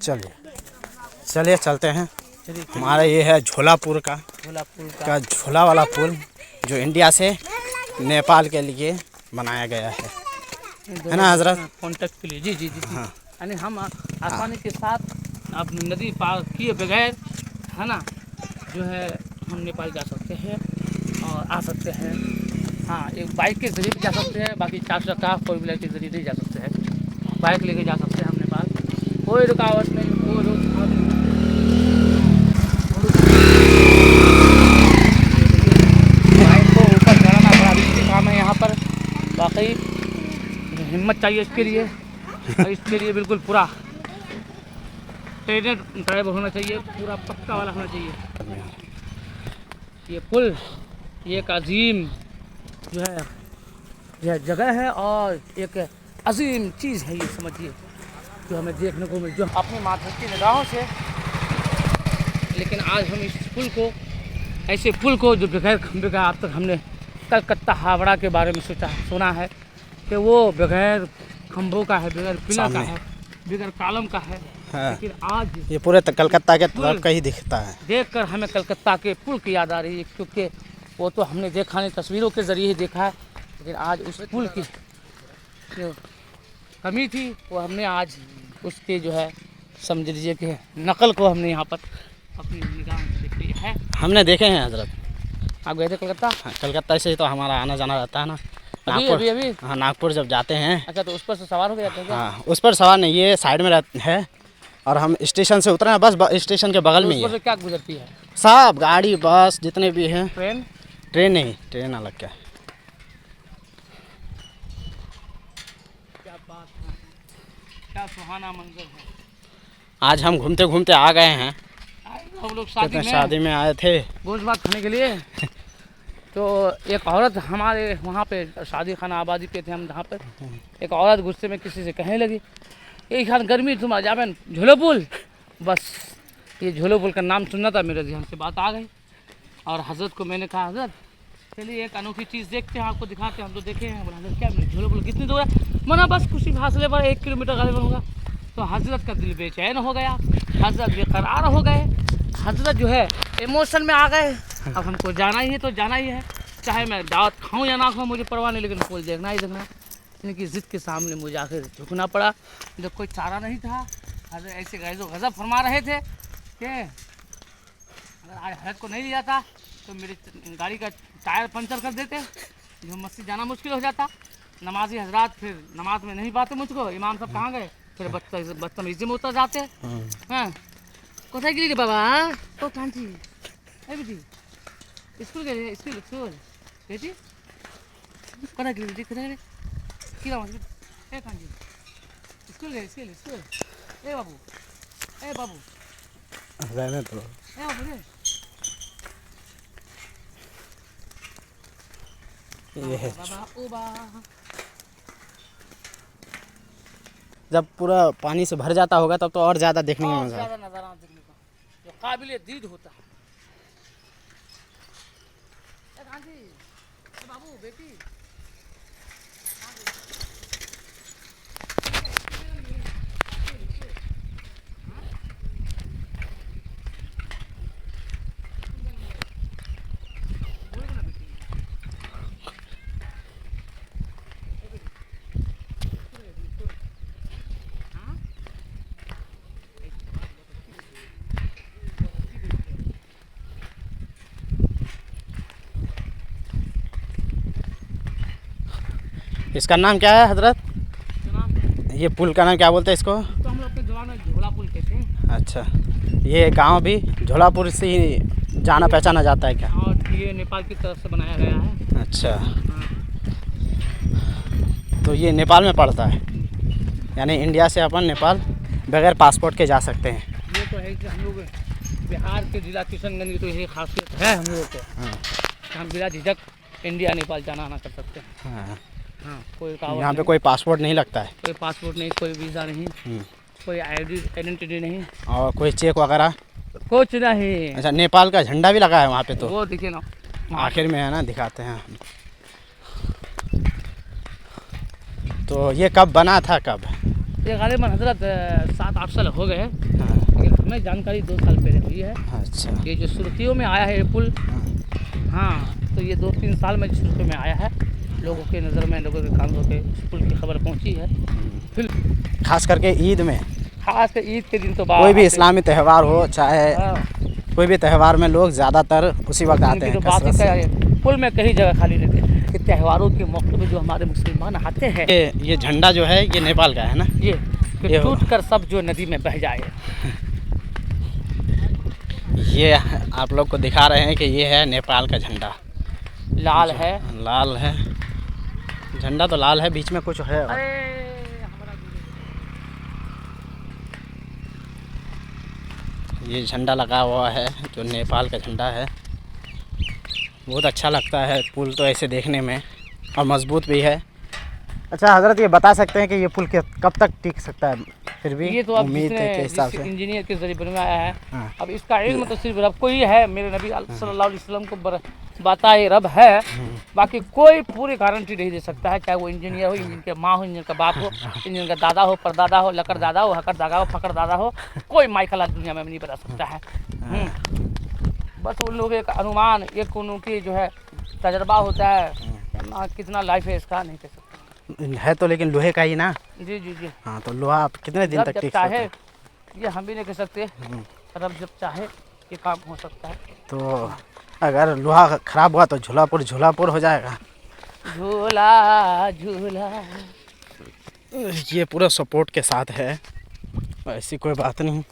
चलिए चलिए चलते हैं। हमारा ये है झोलापुर का झोला वाला पुल, जो इंडिया से नेपाल के लिए बनाया गया है ना हजरत? कॉन्टेक्ट के लिए। जी जी जी। हाँ। यानी हम आसानी के साथ अब नदी पार किए बगैर, है ना, जो है हम नेपाल जा सकते हैं और आ सकते हैं। हाँ, एक बाइक के जरिए भी जा सकते हैं, बाकी 4 चक्का 4 व्हीलर के जरिए नहीं जा सकते हैं। बाइक लेके जा सकते हैं हम नेपाल, कोई रुकावट नहीं, कोई रोक नहीं। बाइक को ऊपर चढ़ाना बड़ा रिस्की काम है यहाँ पर, वाकई हिम्मत चाहिए इसके लिए, और इसके लिए बिल्कुल पूरा ट्रेनर ड्राइवर होना चाहिए, पूरा पक्का वाला होना चाहिए। ये पुल, ये एक अजीम जो है जगह है और एक अजीम चीज़ है, ये समझिए, जो हमें देखने को मिल, जो अपनी माथे की निगाहों से। लेकिन आज हम इस पुल को, ऐसे पुल को जो बगैर खंभे का, अब तक हमने कलकत्ता हावड़ा के बारे में सुना है कि वो बगैर खंभों का है, बगैर पिलर का है, बगैर कॉलम का है। हाँ। लेकिन आज ये पूरे कलकत्ता के तरफ का ही दिखता है। देखकर हमें कलकत्ता के पुल की याद आ रही है, क्योंकि वो तो हमने देखा नहीं, तस्वीरों के ज़रिए ही देखा है। लेकिन आज उस पुल की जो कमी थी, वो हमने आज उसके जो है समझ लीजिए कि नकल को हमने यहाँ पर अपनी निगाह से देख लिया है। हमने देखे हैं हजरत। आप गए थे कलकत्ता? हाँ, कलकत्ता से ही तो हमारा आना जाना रहता है ना। अभी हाँ, नागपुर जब जाते हैं। अच्छा, तो उस पर से सवार हो गए जाते हैं क्या? हाँ, उस पर सवार नहीं, ये साइड में है और हम स्टेशन से उतरे हैं, बस स्टेशन के बगल में ही उस पर है। से क्या गुजरती है? सब गाड़ी बस जितने भी हैं। ट्रेन नहीं, ट्रेन अलग क्या। क्या बात है, क्या सुहाना मंजर है। आज हम घूमते घूमते आ गए हैं। हम लोग शादी में आए थे भोज भात खाने के लिए। तो एक औरत हमारे वहाँ पे शादी खाना आबादी पे थे हम, जहाँ पर एक औरत गुस्से में किसी से कहने लगी, एक खान गर्मी तुम आ जावे झोलो पुल। बस ये झोलो पुल का नाम सुनना था, मेरे ध्यान से बात आ गई। और हजरत को मैंने कहा, हजरत चलिए एक अनोखी चीज़ देखते हैं, आपको दिखाते हैं। हम तो देखे हैं। बोला हजरत क्या झोलो पुल कितनी दूर है? मना बस कुछ फासले पर 1 किलोमीटर गालिबन होगा। तो हजरत का दिल बेचैन हो गया, हजरत बेकरार हो गए, हजरत जो है इमोशन में आ गए। अब हमको जाना ही है तो जाना ही है, चाहे मैं दावत खाऊं या ना खाऊं मुझे परवाह नहीं, लेकिन पुल देखना ही देखना। इनकी ज़िद के सामने मुझे आखिर झुकना पड़ा, जब कोई चारा नहीं था। हजरत ऐसे गज़ब फरमा रहे थे कि अगर आज हजरत को नहीं लिया था तो मेरी गाड़ी का टायर पंचर कर देते, जो मस्जिद जाना मुश्किल हो जाता। नमाजी हजरात फिर नमाज में नहीं पाते मुझको, इमाम साहब कहाँ गए, फिर बदतमीजी में उतर जाते। हाँ, कोথায় গেলি রে বাবা? ও কাঁচি এই বেটি স্কুল গেলি? স্কুল বেটি কোথায় গেলি? বেটি কোথায় গেলি? কি নাম আছে? এ কাঁচি স্কুল এ বাবু रहने तो। এ বাবু রে। ये है बाबा ओ बा। जब पूरा पानी से भर जाता होगा तब तो और ज़्यादा देखने में मजा ज़्यादा नज़ारा देखने को जो काबिल दीद होता है। बाबू बेटी इसका नाम क्या है हजरत? ये पुल का नाम क्या बोलते हैं इसको? तो हम लोग अपने जवान में झोला पुल कहते हैं। अच्छा, ये गांव भी झोलापुर से ही जाना पहचाना जाता है क्या? और ये नेपाल की तरफ से बनाया गया है। अच्छा, तो ये नेपाल में पड़ता है, यानी इंडिया से अपन नेपाल बगैर पासपोर्ट के जा सकते हैं। ये तो है कि हम लोग बिहार के जिला किशनगंज की तो यही खासियत है हम लोग को। हम बिना झिझक इंडिया नेपाल जाना आना कर सकते हैं। हाँ, हाँ, कोई यहाँ पे कोई पासपोर्ट नहीं लगता है, कोई पासपोर्ट नहीं, कोई वीज़ा नहीं, कोई आइडेंटिटी नहीं, और कोई चेक वगैरह कुछ नहीं। अच्छा, नेपाल का झंडा भी लगा है वहाँ पे, तो वो देखिए ना आखिर में है ना, दिखाते हैं। तो ये कब बना था, कब? ये गालिबन हजरत 7-8 साल हो गए हैं, हाँ, लेकिन हमें जानकारी 2 साल पहले हुई है। अच्छा। ये जो सुर्खियों में आया है ये पुल, हाँ, तो ये 2-3 साल में सुर्खियों में आया है, लोगों के नज़र में, लोगों के कानों पे इस पुल की खबर पहुंची है। फिर खास करके ईद में, खास कर ईद के दिन तो बात कोई भी इस्लामी त्यौहार हो, चाहे हाँ, कोई भी त्यौहार में लोग ज़्यादातर उसी वक्त आते उनकी हैं तो बात ही कसरत क्या से। है, पुल में कहीं जगह खाली नहीं थे कि त्योहारों के मौके पे जो हमारे मुसलमान आते हैं, ये झंडा जो है ये नेपाल का है ना? ये ये हो- टूट कर सब जो नदी में बह जाए। ये आप लोग को दिखा रहे हैं कि ये है नेपाल का झंडा, लाल है। लाल है झंडा, तो लाल है, बीच में कुछ है और। अरे ये झंडा लगा हुआ है जो नेपाल का झंडा है, बहुत अच्छा लगता है पुल तो ऐसे देखने में, और मजबूत भी है। अच्छा हजरत, ये बता सकते हैं कि ये पुल कब तक टिक सकता है? फिर भी ये तो अब उम्मीद के हिसाब से। इंजीनियर के जरिए बनवाया है। हाँ। अब इसका इल्म तो सिर्फ रब को ही है, मेरे नबी सल्लल्लाहु अलैहि वसल्लम को बताए रब है। बाकी कोई पूरी गारंटी नहीं दे सकता है, चाहे वो इंजीनियर हो, इंजीनियर के माँ हो, इंजीनियर का बाप हो, इंजीनियर का दादा हो, परदादा हो, लकर दादा हो, हकर दादा हो, फकर दादा हो, कोई माइकल आज दुनिया में नहीं बता सकता है। बस उन लोगों के एक अनुमान, एक उनकी जो है तजर्बा होता है, कितना लाइफ है इसका नहीं कह सकते। है तो लेकिन लोहे का ही ना? जी जी जी। हाँ, तो लोहा आप कितने दिन रब तक जब टिक सकता चाहे, है? ये हम भी नहीं कह सकते, रब जब चाहे ये काम हो सकता है। तो अगर लोहा खराब हुआ तो झोलापुर हो जाएगा। झूला झूला ये पूरा सपोर्ट के साथ है, ऐसी कोई बात नहीं।